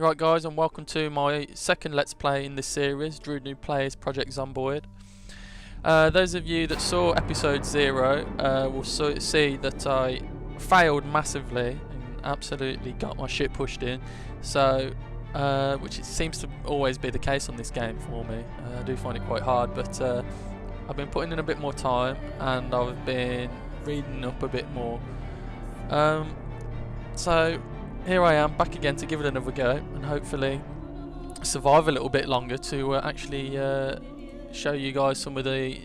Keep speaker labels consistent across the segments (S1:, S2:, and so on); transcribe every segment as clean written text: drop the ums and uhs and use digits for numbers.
S1: Right guys, and welcome to my second Let's Play in this series, drunoob plays Project Zomboid. Those of you that saw episode 0 will see that I failed massively and absolutely got my shit pushed in, so which it seems to always be the case on this game for me. I do find it quite hard, but I've been putting in a bit more time and I've been reading up a bit more. So here I am back again to give it another go and hopefully survive a little bit longer to actually show you guys some of the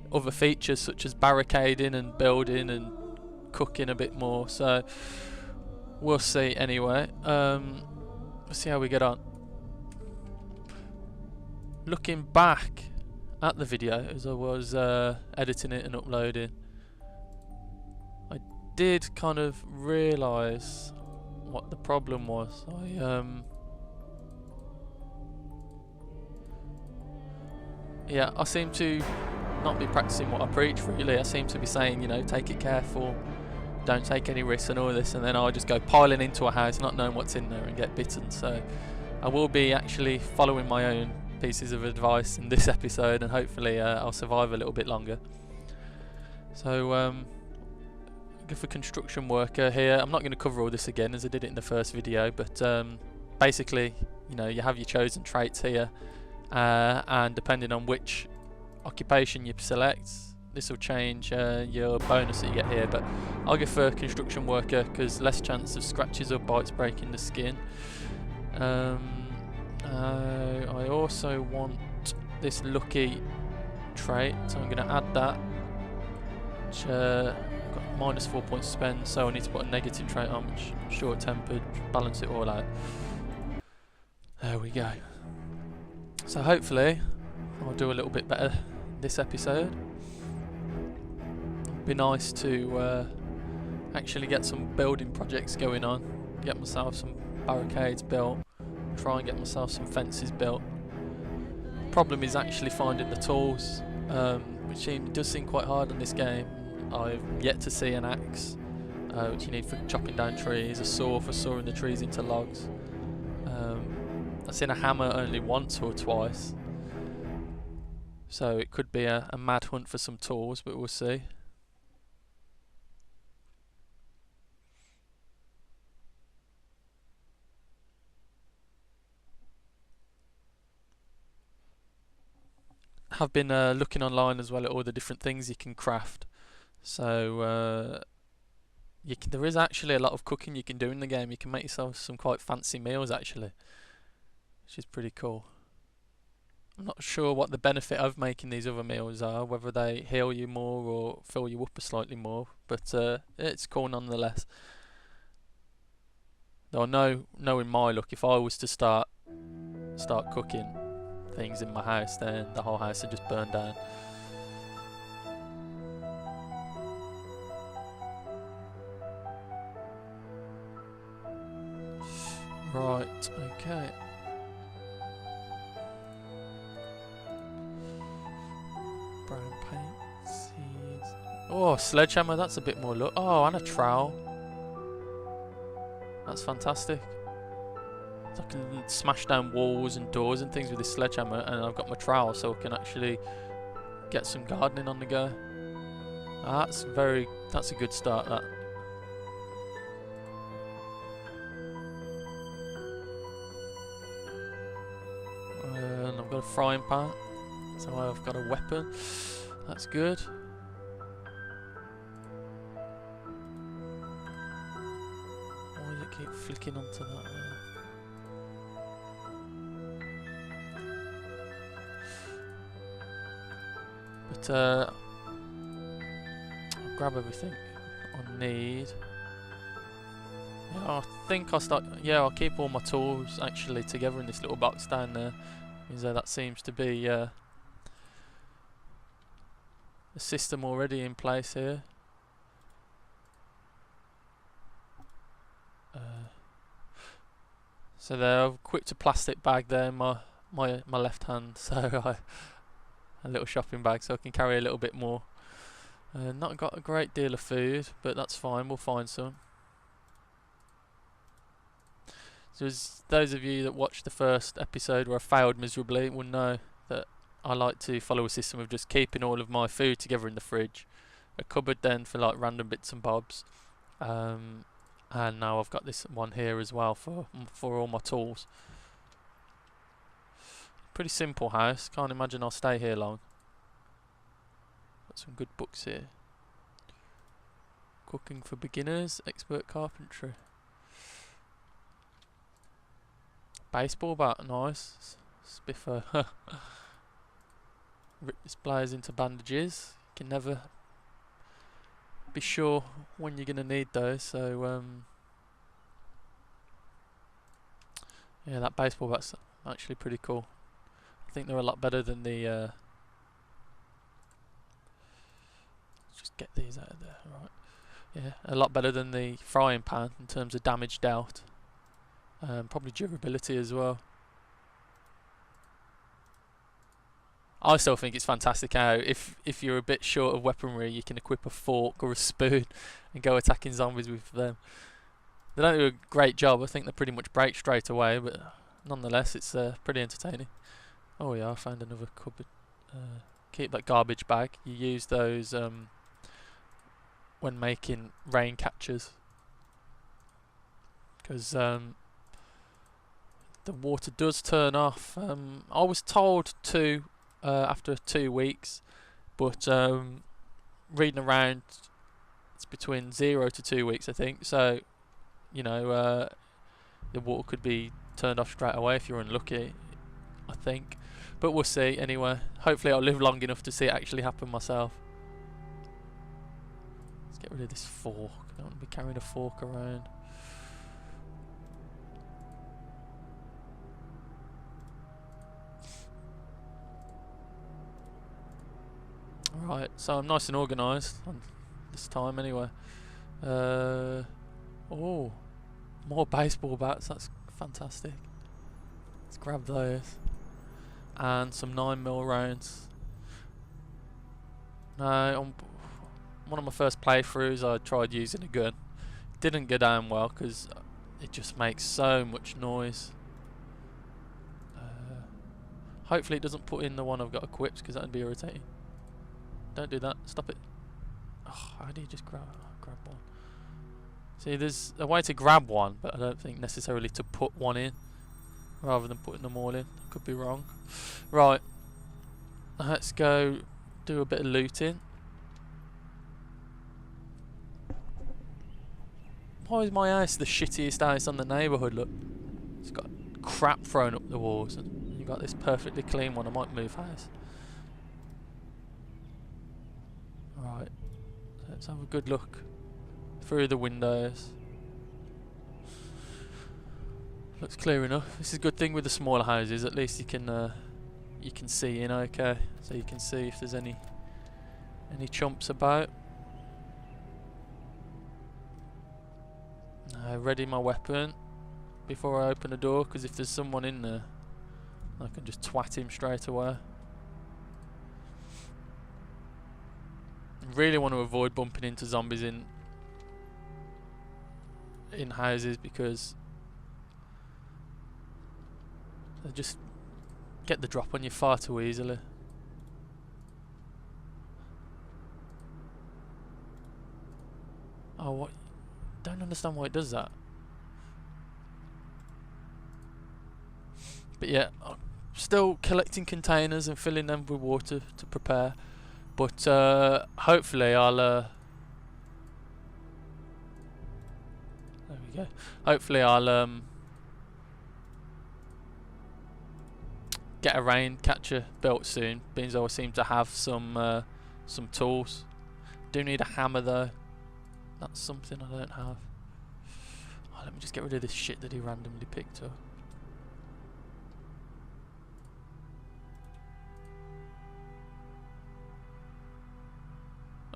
S1: other features such as barricading and building and cooking a bit more. So we'll see anyway. Let's see how we get on. Looking back at the video as I was editing it and uploading, I did kind of realise what the problem was. I seem to not be practicing what I preach really. I seem to be saying, you know, take it careful, don't take any risks and all this, and then I just go piling into a house not knowing what's in there and get bitten. So I will be actually following my own pieces of advice in this episode, and hopefully I'll survive a little bit longer. So for construction worker here, I'm not going to cover all this again as I did it in the first video, but basically, you know, you have your chosen traits here, and depending on which occupation you select, this will change your bonus that you get here. But I'll go for construction worker because less chance of scratches or bites breaking the skin. I also want this lucky trait, so I'm going to add that, which got minus 4 points to spend, so I need to put a negative trait on, which short-tempered, balance it all out. There we go. So hopefully I'll do a little bit better this episode. It'd be nice to actually get some building projects going on, get myself some barricades built, try and get myself some fences built. Problem is actually finding the tools, which does seem quite hard in this game. I've yet to see an axe, which you need for chopping down trees, a saw for sawing the trees into logs. I've seen a hammer only once or twice, so it could be a mad hunt for some tools, but we'll see. I've been looking online as well at all the different things you can craft. So there is actually a lot of cooking you can do in the game. You can make yourself some quite fancy meals actually, which is pretty cool. I'm not sure what the benefit of making these other meals are, whether they heal you more or fill you up slightly more, but it's cool nonetheless. Though I know in my luck, if I was to start cooking things in my house, then the whole house would just burn down. Right, okay. Brown paint, seeds. Oh, sledgehammer, that's a bit more luck. Oh, and a trowel. That's fantastic. I can smash down walls and doors and things with this sledgehammer, and I've got my trowel, so I can actually get some gardening on the go. That's a good start, that. And I've got a frying pan, so I've got a weapon. That's good. Why does it keep flicking onto that there? But I'll grab everything I need. Yeah, I think I'll keep all my tools actually together in this little box down there. Means that seems to be a system already in place here. So there, I've equipped a plastic bag there in my left hand, so a little shopping bag, so I can carry a little bit more. Not got a great deal of food, but that's fine, we'll find some. There's those of you that watched the first episode where I failed miserably will know that I like to follow a system of just keeping all of my food together in the fridge, a cupboard then for like random bits and bobs, and now I've got this one here as well for all my tools. Pretty simple house. Can't imagine I'll stay here long. Got some good books here. Cooking for beginners, expert carpentry. Baseball bat, nice. Spiffer. Rip this players into bandages. You can never be sure when you're gonna need those. So yeah, that baseball bat's actually pretty cool. I think they're a lot better than the. Just get these out of there, right? Yeah, a lot better than the frying pan in terms of damage dealt. Probably durability as well. I still think it's fantastic how if you're a bit short of weaponry, you can equip a fork or a spoon and go attacking zombies with them. They don't do a great job. I think they pretty much break straight away, but nonetheless, it's pretty entertaining. Oh yeah, I found another cupboard. Keep that garbage bag. You use those when making rain catchers, because the water does turn off. I was told to after 2 weeks, but reading around, it's between 0 to 2 weeks, I think. So, you know, the water could be turned off straight away if you're unlucky, I think. But we'll see anyway. Hopefully I'll live long enough to see it actually happen myself. Let's get rid of this fork. I don't want to be carrying a fork around. Right, so I'm nice and organised on this time anyway. Oh, more baseball bats, that's fantastic. Let's grab those. And some 9mm rounds. No, on one of my first playthroughs I tried using a gun. Didn't go down well because it just makes so much noise. Hopefully it doesn't put in the one I've got equipped, because that would be irritating. Don't do that. Stop it. Oh, how do you just grab one? See, there's a way to grab one, but I don't think necessarily to put one in, rather than putting them all in. Could be wrong. Right. Let's go do a bit of looting. Why is my house the shittiest house on the neighbourhood? Look. It's got crap thrown up the walls, and you got this perfectly clean one. I might move house. Right, let's have a good look through the windows. Looks clear enough. This is a good thing with the smaller houses. At least you can see in okay, so you can see if there's any chumps about. Ready my weapon before I open the door, because if there's someone in there, I can just twat him straight away. Really want to avoid bumping into zombies in houses, because they just get the drop on you far too easily. Oh, what? Don't understand why it does that. But yeah, I'm still collecting containers and filling them with water to prepare. But hopefully I'll there we go. Hopefully I'll get a rain catcher built soon, being I seem to have some tools. Do need a hammer though. That's something I don't have. Oh, let me just get rid of this shit that he randomly picked up.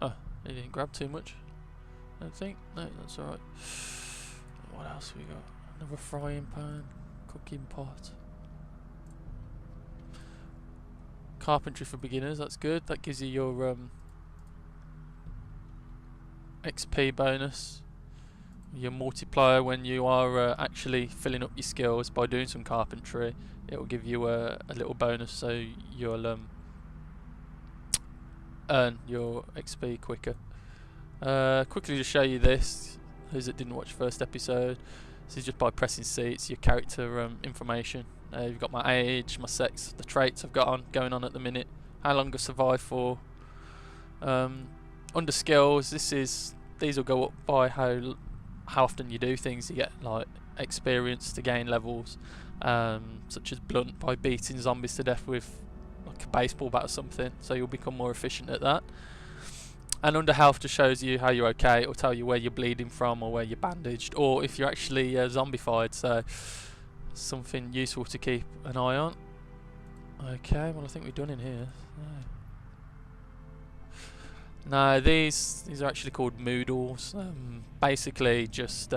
S1: Oh, he didn't grab too much, I don't think. No, that's alright. What else we got? Another frying pan, cooking pot. Carpentry for beginners, that's good. That gives you your XP bonus your multiplier when you are actually filling up your skills by doing some carpentry. It will give you a little bonus, so you'll earn your XP quicker. Quickly to show you this, those that didn't watch the first episode, this is just by pressing C. It's your character information. You've got my age, my sex, the traits I've got going on at the minute, how long I survive for. Under skills, these will go up by how often you do things. You get like experience to gain levels, such as blunt, by beating zombies to death with like a baseball bat or something, so you'll become more efficient at that. And under health just shows you how you're okay. It'll tell you where you're bleeding from or where you're bandaged, or if you're actually zombified, so something useful to keep an eye on. Okay, well I think we're done in here. No, these are actually called moodles. Basically just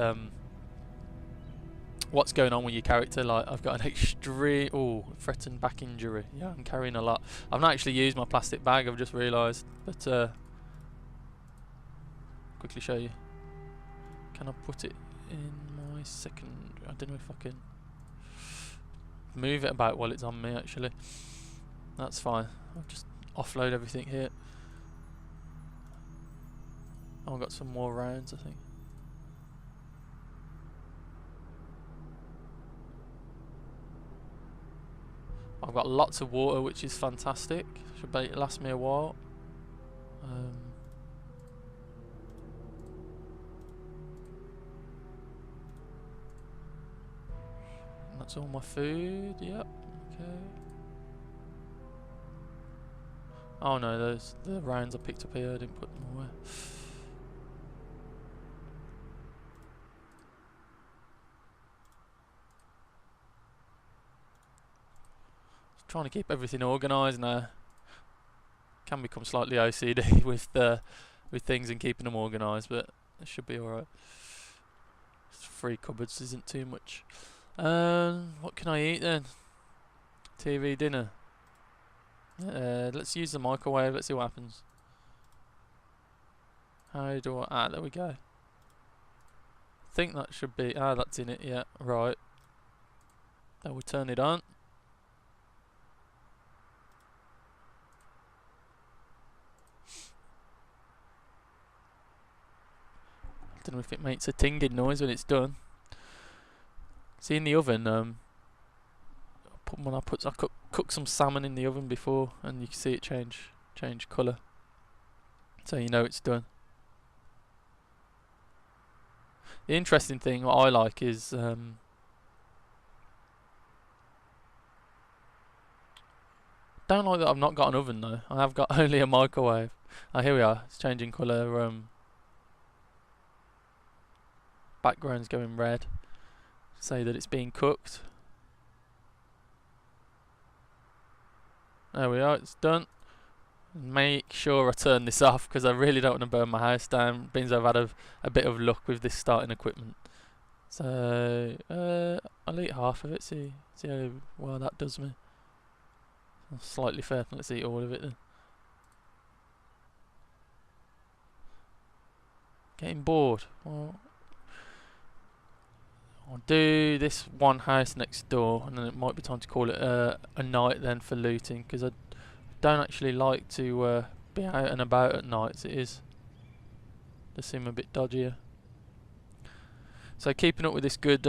S1: what's going on with your character. Like, I've got an extreme threatened back injury. Yeah, I'm carrying a lot. I've not actually used my plastic bag, I've just realised, but quickly show you. Can I put it in my second? I don't know if I can move it about while it's on me. Actually, that's fine. I'll just offload everything here. Oh, I've got some more rounds, I think. I've got lots of water, which is fantastic. Should last me a while. That's all my food. Yep. Okay. Oh no, the rounds I picked up here, I didn't put them away. Just trying to keep everything organised now. Can become slightly OCD with things and keeping them organised, but it should be alright. 3 cupboards isn't too much. What can I eat then? TV dinner. Let's use the microwave. Let's see what happens. How do I? There we go. I think that should be. That's in it. Yeah, right. Then we'll turn it on. I don't know if it makes a tinging noise when it's done. See, in the oven, I cook some salmon in the oven before, and you can see it change colour, so you know it's done. The interesting thing, what I like, is don't like that I've not got an oven though. I have got only a microwave. Here we are. It's changing colour. Background's going red. Say that it's being cooked. There we are, it's done. Make sure I turn this off because I really don't want to burn my house down. Means I've had a bit of luck with this starting equipment. So I'll eat half of it. See how well that does me. Slightly fair. Let's eat all of it then. Getting bored. Well, I'll do this one house next door, and then it might be time to call it a night then for looting, because I don't actually like to be out and about at nights. Does seem a bit dodgier. So keeping up with this good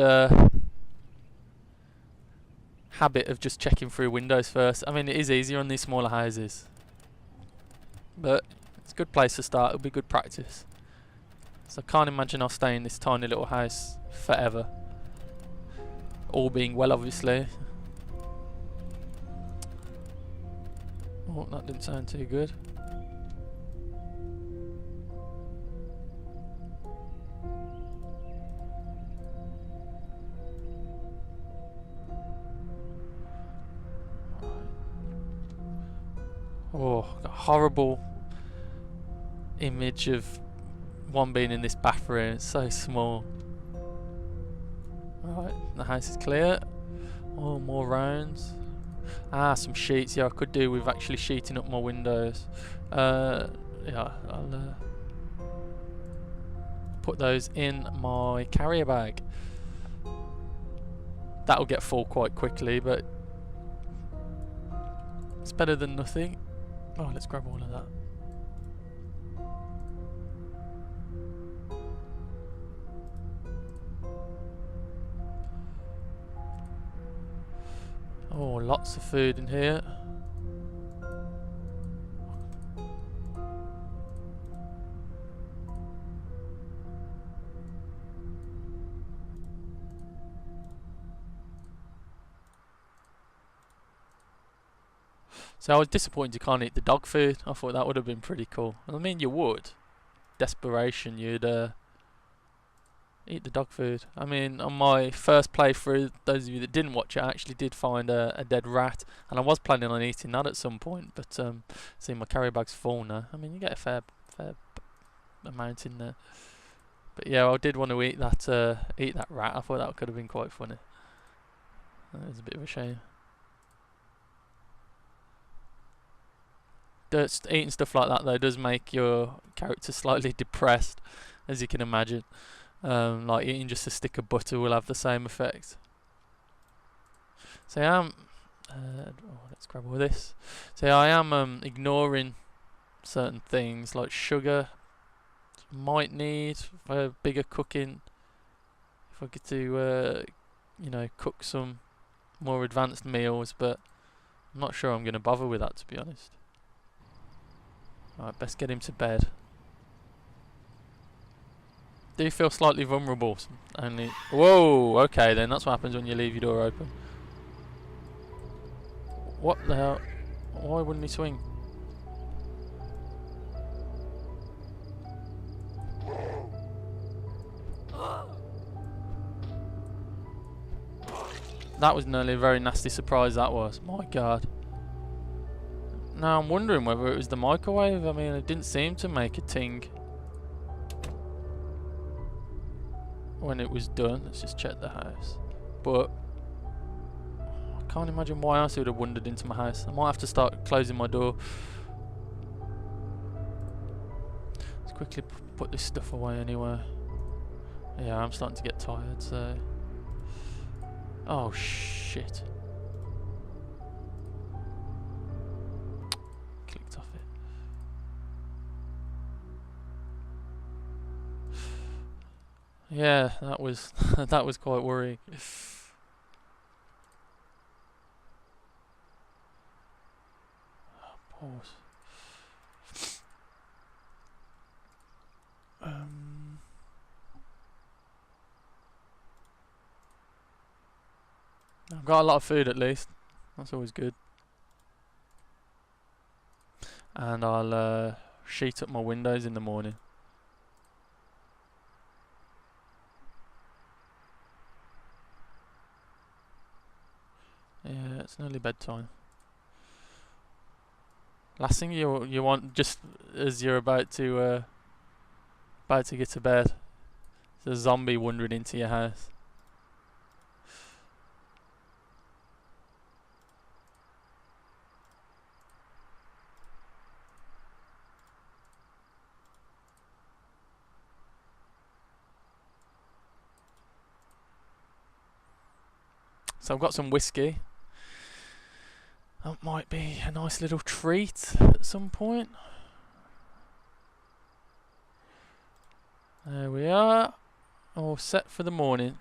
S1: habit of just checking through windows first. I mean, it is easier on these smaller houses, but it's a good place to start. It'll be good practice. So I can't imagine I'll stay in this tiny little house forever. All being well, obviously. Oh, that didn't sound too good. Oh, got a horrible image of one being in this bathroom. It's so small. Right, the house is clear. Oh, more rounds. Some sheets. Yeah, I could do with actually sheeting up my windows. Yeah, I'll put those in my carrier bag. That'll get full quite quickly, but it's better than nothing. Oh, let's grab all of that. Oh, lots of food in here. So I was disappointed you can't eat the dog food. I thought that would have been pretty cool. I mean, you would. Desperation, you'd eat the dog food. I mean, on my first playthrough, those of you that didn't watch it, I actually did find a dead rat, and I was planning on eating that at some point, but see, my carrier bag's full now. I mean, you get a fair amount in there. But yeah, I did want to eat that rat. I thought that could have been quite funny. That was a bit of a shame. Eating stuff like that though does make your character slightly depressed, as you can imagine. Like eating just a stick of butter will have the same effect. So I am let's grab all this. So I am ignoring certain things like sugar. Might need for bigger cooking if I get to you know, cook some more advanced meals, but I'm not sure I'm going to bother with that, to be honest. Alright, best get him to bed. Do you feel slightly vulnerable? Only. Whoa, okay then, that's what happens when you leave your door open. What the hell? Why wouldn't he swing? That was nearly a very nasty surprise, that was. My god. Now I'm wondering whether it was the microwave. I mean, it didn't seem to make a ting when it was done. Let's just check the house. But I can't imagine why else it would have wandered into my house. I might have to start closing my door. Let's quickly put this stuff away anyway. Yeah, I'm starting to get tired, so... Oh shit. Clicked off it. Yeah, that was that was quite worrying. Pause. I've got a lot of food at least. That's always good. And I'll sheet up my windows in the morning. Yeah, it's nearly bedtime. Last thing you want, just as you're about to get to bed, there's a zombie wandering into your house. So I've got some whiskey. That might be a nice little treat at some point. There we are. All set for the morning.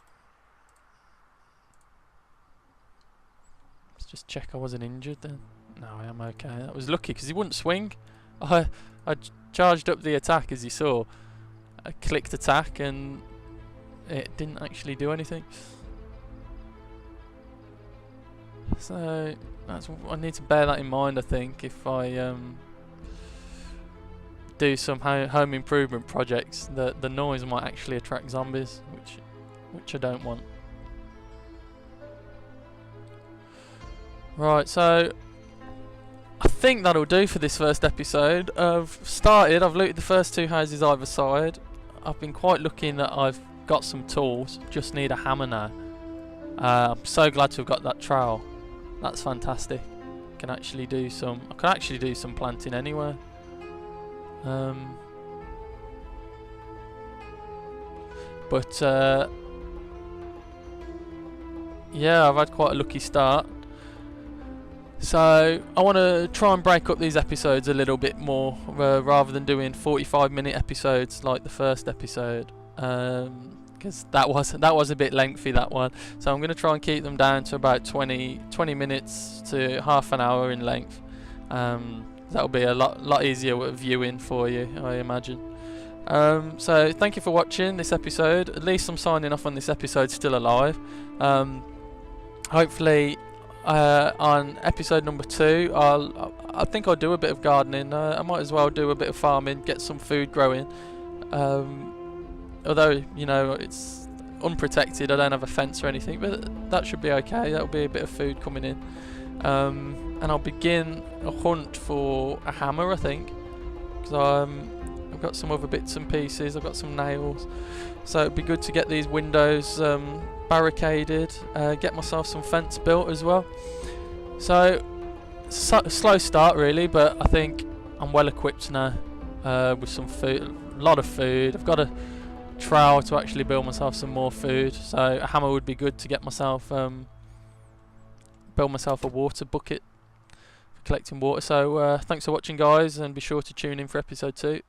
S1: Let's just check I wasn't injured then. No, I am okay. That was lucky because he wouldn't swing. I charged up the attack, as you saw. I clicked attack and it didn't actually do anything. So that's, I need to bear that in mind, I think, if I do some home improvement projects. The noise might actually attract zombies, which I don't want. Right, so I think that'll do for this first episode. I've looted the first two houses either side. I've been quite lucky in that I've got some tools, just need a hammer now. I'm so glad to have got that trowel. That's fantastic. I can actually do some planting anywhere. But yeah, I've had quite a lucky start. So I want to try and break up these episodes a little bit more, rather than doing 45-minute episodes like the first episode, because that was a bit lengthy, that one. So I'm going to try and keep them down to about 20 minutes to half an hour in length. That'll be a lot easier viewing for you, I imagine. So thank you for watching this episode. At least I'm signing off on this episode still alive. Hopefully on episode number 2 I think I'll do a bit of gardening. I might as well do a bit of farming, get some food growing. Although, you know, it's unprotected, I don't have a fence or anything, but that should be okay. That'll be a bit of food coming in. And I'll begin a hunt for a hammer, I think, because I've got some other bits and pieces. I've got some nails, so it'd be good to get these windows barricaded, get myself some fence built as well. So slow start really, but I think I'm well equipped now, with some food, a lot of food. I've got a trowel to actually build myself some more food, so a hammer would be good to get myself build myself a water bucket for collecting water. So thanks for watching, guys, and be sure to tune in for episode 2.